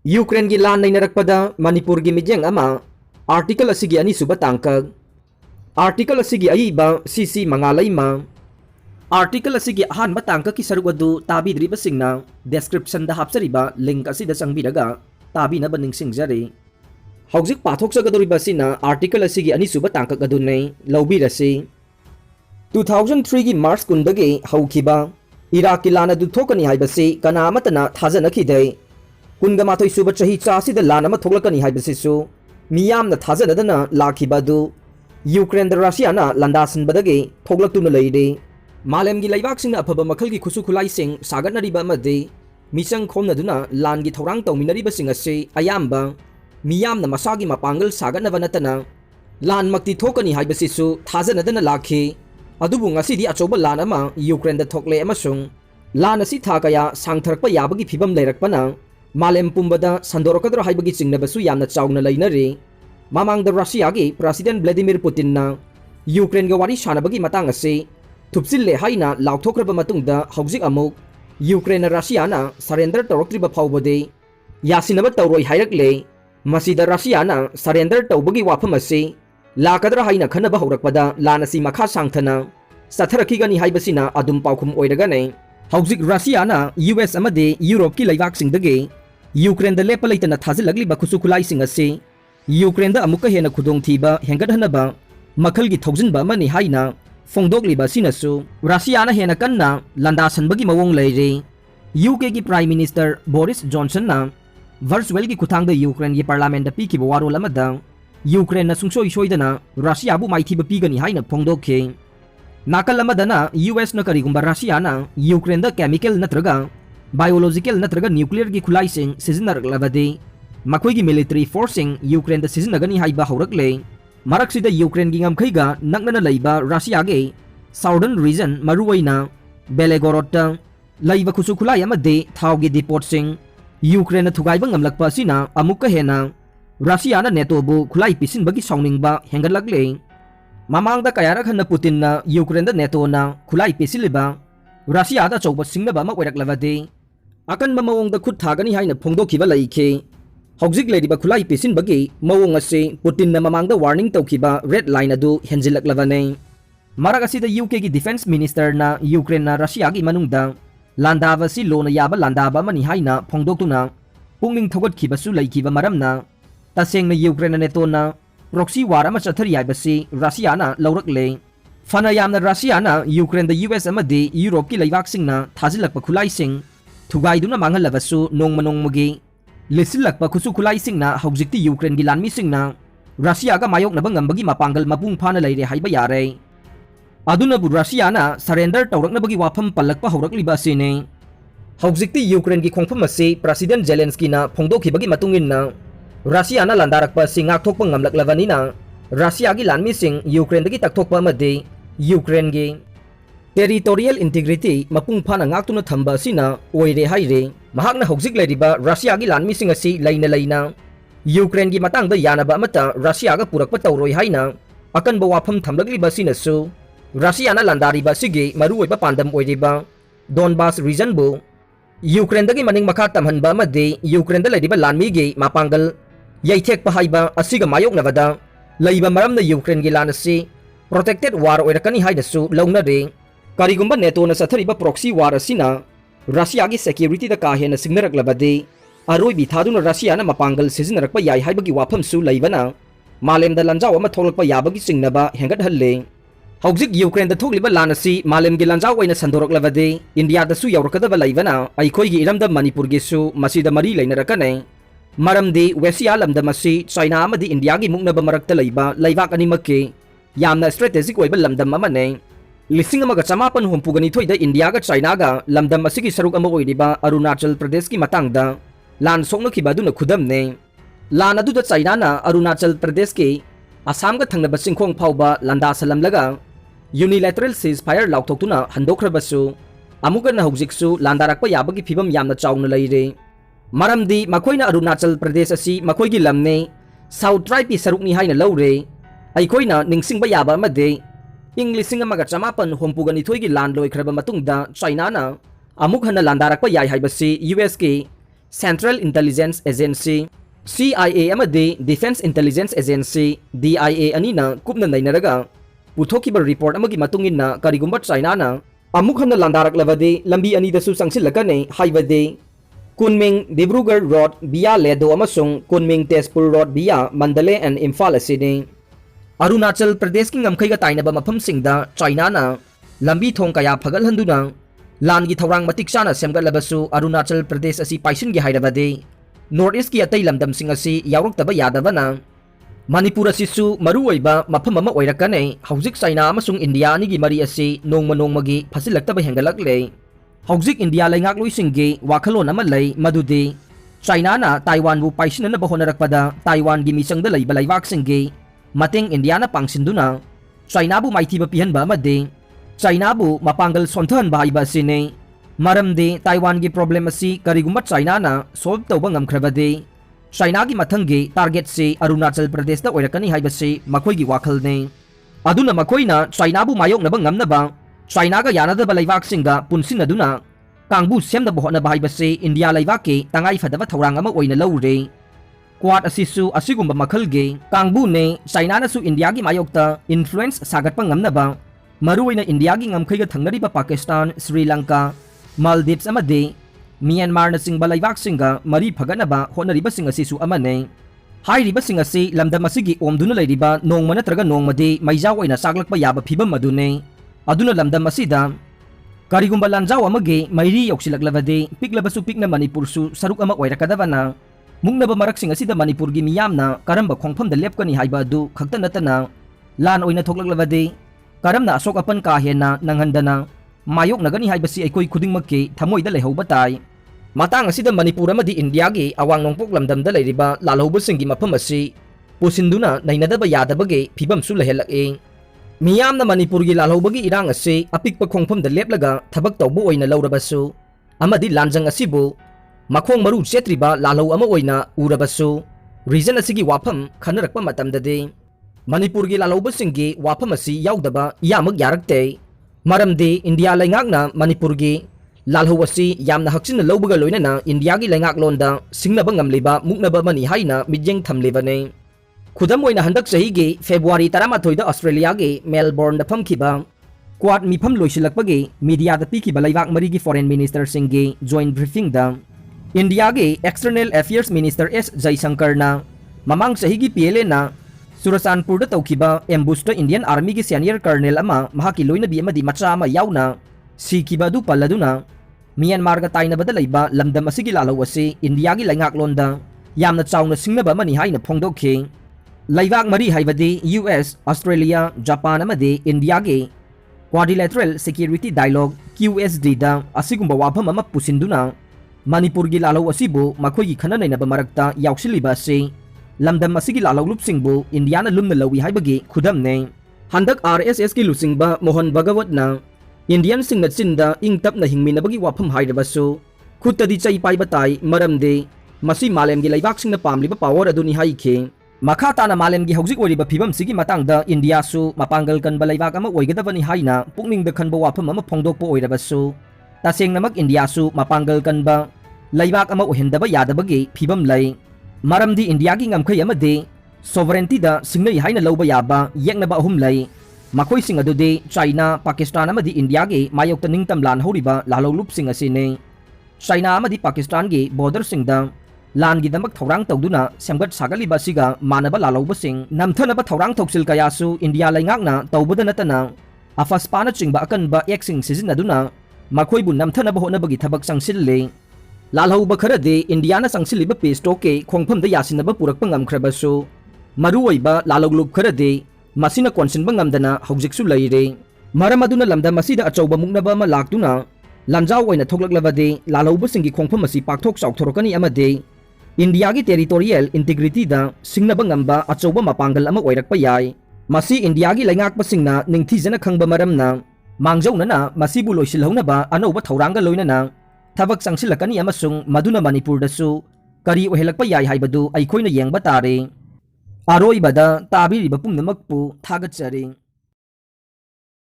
Ukraine की लान नैनारक्पदा मणिपुर की मित्येंग अमा आर्टिकल असिगी अनिसुबा तांकक आर्टिकल असिगी अईबा सीसी मंगालैमा आर्टिकल असिगी अहानबा तांकक की सरुक अदु ताबिद्रिबसिंगना डिस्क्रिप्शन दा हापसरिबा लिंक असिदा चंगबिरगा ताबिनबा निंगसिंगजरे हौजिक पाथोकसगदोरिबसिना आर्टिकल असिगी अनिसुबा तांकक अदुनै लौबिरसि 2003 की मार्च कुंदगे हौखिबा इराक की लान अदु थोकनी हाइबसि कनामतना थाजनखिदै कुंगमाथोई सुब चही चासिद लान अमा थोकलकनी हाइबसिसु मियामना थाजनदना लाखिबदु यूक्रेन रशियाना लंदासनबदगे थोकलक्तुना लैरे मालेमगी लैबाकसिंगना अफबा मखलगी खुसु खुलाइसिंग सागनरिबा अमदि मिचंग खोमनदुना लानगी थौरांग तौमिनरिबसिंग असे अयाम्बा मियामना मसागी मपांगल सागनबा नतना लान मक्ति थोकनी हाइबसिसु थाजनदना लाखि अदुबु ngasiदी अचौबा लान अमा यूक्रेन द थोकले अमसुंग लान असि था कया सांगथरकपा याबगी फिबम लैरकपना मालेम पुंबदा संदोरकद्र हाइबगी चिंगनबसु यामना चाउना लैनरे मामांगदा रशियागी प्रेसिडेंट व्लादिमीर पुतिनना यूक्रेन ग वारी सानबगी मतंग असे थुपसिल्ले हाइना लाउथोक्रबा मतुंगदा हौजिक अमुक यूक्रेन रशियाना सरेंडर तौरक्त्रिबा फाउबदे यासिनबा तौरोय हाइरकले मसिदा रशियाना सरेंडर तौबगी वाफम असे लाकद्र हाइना खनबा हौरकपदा लानसी मखा सांगथना सथरखिगनी हाइबसिना अदुम पाउखुम ओइरगने हौजिक रशियाना यूएस अमदे यूरोप की लैबाकसिंगदगे यूक्रेन द लेप लैतना थाजिलगलिबा खुसु खुलाइसिंग असे यूक्रेन द अमुक हेना खुदोंथीबा हेंगदहनबा मखलगी थौजिनबा अमनि हाइना फोंदोकलिबा सिनसु रशियाना हेना कन्ना लंदासनबगी मवोंग लैरे यूके की prime minister Boris Johnson virtual की खुथांगदा यूक्रेन की पार्लियामेंट द पीकिबा वारोल अमदा यूक्रेन सुंगसोई सोइदना रशियाबु माइथीबा पीगनी हाइना फोंदोखे नाकल अमदना यूएस न करिगुंबा रशियाना यूक्रेन द केमिकल नत्रगा बायोलॉजिकल नत्रगा न्यूक्लियर की खुलाइसिंग सिजनरकलबदे मखोइगी मिलिटरी फोर्सिंग यूक्रेन द सिजनगनी हाइबा हौरकले मरकसिदा यूक्रेन की ngमखैगा नकनना लैबा रशियागे साउदर्न रीजन मरुवैना बेलेगोरोडता लैबा खुसु खुलाई अमदे थावगी डिपोर्टसिंग यूक्रेन थुगाइबा ngमलकपा असिना अमुक्का हेना रशियाना नेटोबु खुलाई पिसिनबगी साउनिंगबा हेंगलकले मामांगदा कयारखन पुतिन यूक्रेन द नेटोना खुलाई पिसिलिबा रशियादा चौबा सिंगनबा अमा ओइरकलबदे अकनबा मवोंग द खुद थागनी हाइना फोंदोखिबा लैखे हौजिक लेरिबा खुलाई पिसिनबगी मवोंग असे पुतिन ममांगदा वार्निंग तौखिबा रेड लाइन अदु हेंजिलकलबने मरक असिदा यूके की डिफेंस मिनिस्टर ना यूक्रेन ना रशिया की मनुंगदा लांदाबसी लोना याबा लांदाबा मनि हाइना फोंदोक्तुना पुंगनिंग थौगतखिबसु लैखिबा मरमना तसेंगना यूक्रेन नेटोना प्रॉक्सी वार अमा चथरी याबसी रशियाना लौरकले फना यामना रशियाना यूक्रेन द यूएस अमदे यूरोप की लैबाकसिंगना थाजिलकपा खुलाइसिंग थुगाइदुना मांगलबसु नोंगमा नोंगमगी लिसिलकपा खुसु खुलाइसिंगना हौजिक्ति यूक्रेन की लानमिसिंगना रशियागा मायोकनबा ngambagi मपांगल मपुंग फाना लैरे हाइबा यारे अदुनबु रशियाना सरेंडर तौरकनबगी वाफम पल्लकपा हौरकलिबा सिने हौजिक्ति यूक्रेन की खोंफम असे प्रेसिडेंट जेलेंस्कीना फोंदोखिबगी मतुंगिनना रशियाना लंदारकपा सिंगाक्थोकपा ngमलकलबनिना रशियागी लानमिसिंग यूक्रेनदगी तकथोकपा अमदे यूक्रेन गे टेरिटोरियल इंटीग्रिटी मपुंग फाना ngakतुना थंबा असिना ओइरे हाइरे महाकना हौजिक लैरिबा रशियागी लानमिसिंग असि लैना लैना यूक्रेन की मतंगदा यानबा अमता रशियागा पुरकपा तौरोय हाइना अकनबा वाफम थमलकलिबा सिनसु रशियाना लंदारिबा सिगे मरुओइबा पांदम ओइरिबा डोनबास रीजनबु यूक्रेनदगी मनिंग मखा तमहनबा अमदे यूक्रेनदा लैरिबा लानमीगे मापांगल यैथेकपा हाइबा असिगा मायोकनबदा लैबा मरमना यूक्रेन की लान असि प्रोटेक्टेड वार ओइरकनी हाइदसु लौनरे करिगुंबा नेटोना सथरिबा प्रॉक्सी वार असिना रशियागी सिक्योरिटी द काहेना सिग्नरकलबदे अरोइबी थादुना रशियाना मपांगल सिजनरकपा याइ हाइबगी वाफमसु लैबना मालेमदा लंजाव अमा थोलकपा याबगी चिंगनबा हेंगटहल्ले हौजिक यूक्रेन द थोकलिबा लान असि मालेमगी लंजाव ओइना संदोरकलबदे इंडिया दसु यौरकदबा लैबना अइखोइगी इरमदा मणिपुरगिसु मसिदा मरी लैनरकने मरमदे वेस्टिया लमदम असि चाइना अमदि इंडिया की मुक्नबा मरक्ता लैबा लैबाक अनिमक्के यामना स्ट्रेटेजिक ओइबा लमदम अमने लिसिंग अमगा चमापन हुंपुगनिथोइदा इंडिया गा चाइना गा लमदम असिगी सरुक अमा ओइरिबा अरुणाचल प्रदेश की मतंगदा लान सोकनखिबा दुना खुदमने लान अदुदा चाइना ना अरुणाचल प्रदेश के आसाम गा थंगनबा सिंखोंग फाउबा लंदासलमलगा यूनिलैटरल सीज फायर लाउथोक्तुना हंदोखरबसु अमुकना हौजिकसु लांदारकपा याबगी फिबम यामना चाउना लैरे मरमदी मखोइना अरुणाचल प्रदेश असि मखोइगी लमने साउथ ट्राइब की सरुकनी हाइना लौरे अइखोइना निंगसिंगबा याबा अमदे ꯏꯪ 1994ꯒꯤ ꯂꯥꯟ ꯂꯣꯏꯈ꯭ꯔꯕ ꯃꯇꯨꯡꯗ ꯆꯥꯏꯅꯥꯅ ꯑꯃꯨꯛ ꯍꯟꯅ ꯂꯥꯟꯗꯥꯔꯛꯄ ꯌꯥꯏ ꯍꯥꯏꯕꯁꯤ ꯌꯨꯑꯦꯁꯀꯤ Central Intelligence Agency CIA amadi Defense Intelligence Agency DIA anina kupna nainaraga puthokkiba report amagi matungin na karigumba China na amuk hanna landaraklabadi lambi anidasu sangsilakane haibade Kunming Dibrugarh Road via Ledo amasung Kunming Tezpur Road via Mandalay and Imphal asini Arunachal Pradesh ki ngamkhai ga tainaba mafamsingda China na lambi thong kaya phagalhanduna lan gi thorang matik sana semgatlabasu Arunachal Pradesh asi paisin gi hairabade North East ki atai lamdam sing asi yauraktaba yadabana Manipur asisu maruoiba mafam ama oirakane hauzik China amasung India ni gi mari asi nongmagi phasilaktaba hengalakle hauzik India laingak loisinggi wakhalon ama lei madudi China na Taiwan bu paisin na bahonarakpada Taiwan gi misangda leiba laibak singgi mating India na pangsinduna China bu maithiba pihanba amadi China bu mapanggal sonthan ba iba sine maramdi Taiwan gi problem asi karigumba China na solve tawba ngamkhrabadi China gi mathangi target si Arunachal Pradesh da oirakani haibasi makhoi gi wakhal ne aduna makhoina China bu mayok na ngamnaba China ga yanada ba laibak singa punsin aduna kangbu semda bohona ba haibasi India laibak ki tangai fadaba thorang ama oina lawre Quad asisu asigumba makhalge kangbu ne China na su India gi mayokta influence sagatpa ngamnaba maruina India gi ngamkhai ga thangnariba Pakistan Sri Lanka Maldives amadi Myanmar na sing balaibak singa mari phaganaba honariba singa sisu amane hairiba singa si lamdam asigi omduna leiriba nongma natraga nongmadi maijaw oina saglakpa yaba phibam madune aduna lamdam asida karigumba lanjaw amagi mairi yoksilaklavadi piklabasu pikna Manipur su saruk ama oirakadabana mungnaba marak singa sida Manipur gi miyamna karamba khongpham da lepkani haiba adu khakta natana lan oina thoklaklavadi karamna asok apan ka hena nanghandana mayok nagani haibasi aikoi khudingmakki thamoida lehauba tai matang asida Manipur amadi India gi awang nongpok lamdamda leiriba lalhaubasingi mafam asi pusinduna nainadaba yadabagi phibam su lehelak miyamna Manipur gi lalhaubagi irang asi apikpa khongpham da leplaga thabak tawbu oina laurabasu amadi lanjang asibu makhong maru chetriba lalhau ama oina urabasu reason asigi wafam khanarakpa matamdade Manipur gi lalhaubasingi wafam asi yaudaba yamak yarakte maramdi India laingakna Manipur gi lalhau asi yamna haksin lawbaga loinana India gi laingak londa singnaba ngamliba muknaba mani haina midyeng thamlebane khudam oina handak sahi gi February 13 da Australia gi Melbourne da famkhiba quad mifam loisilakpagi media da pikhiba laibak mari gi foreign minister singi joint briefing da India gi external affairs minister S Jaishankar na mamang sahi gi PLA na Surasanpur da tawkiba ambush da Indian Army gi senior colonel ama mahaki loina bi amadi macha ama yauna sikiba du paladuna Myanmar ga taina bada laiba lamdam asigi lalau asi India gi laingak londa yamna chawna singnaba mani haina phongdokhi laibak mari haibadi US Australia Japan amadi India gi quadrilateral security dialogue QSD da asigumba wafam ama pusinduna Manipur gi lalau asibu makhoi gi khana nainaba marakta yauksiliba asi lamdam asigi lalau lupsingbu Indiana lumna lawi haibagi khudam ne handak RSS ki lusingba Mohan Bhagawat na Indian singna chinda ingtap na hingminabagi wafam haidabasu khutadi chai paiba tai maramde masi malem gi laibak singna pamliba power aduni haikhe makha tana malem gi hauzik oriba phibam sigi matangda India su mapanggal kan balaibak ama oigadabani haina pukning da khanba wafam ama phongdokpo oirabasu taseng namak India su mapanggal kan ba laibak ama ohendaba yadabagi phibam lai maramdi India gi ngamkhai amade sovereignty da singnai haina lawba yaba yeknaba ahum lai makhoi sing adude China Pakistan amadi India gi mayokta ningtam lan horiba lalo lup sing asine China amadi Pakistan gi border singda lan gi damak thorang tawduna semgat sagaliba siga manaba lalauba sing namthanaba thorang thoksil kayasu India laingakna tawbada natana afaspana chingba akanba eksing sizinaduna makhoi bu namthanaba honabagi thabak sangsille lalhauba kharade Indiana sangsiliba pestoke khongpham da yasinaba purakpa ngamkhrabasu maruoiba laloglup kharade masina konsinba ngamdana haujiksu leire maram aduna lamda masida achauba muknaba ma laktuna lamjaw oina thoklaklabade lalhauba singi khongpham asi pakthok chawthorokani amade India gi territorial integrity da singnaba ngamba achauba mapanggal ama oirakpa yai masi India gi laingakpa singna ningthijana khangba maramna mangjawnana masibu loisilhaunaba anauba thoranga loinana thabak sangsilakani amasung maduna Manipur dasu kari ohelakpa yai haibadu aikhoina yengba tare aroibada tabiriba pumnamakpu thagachari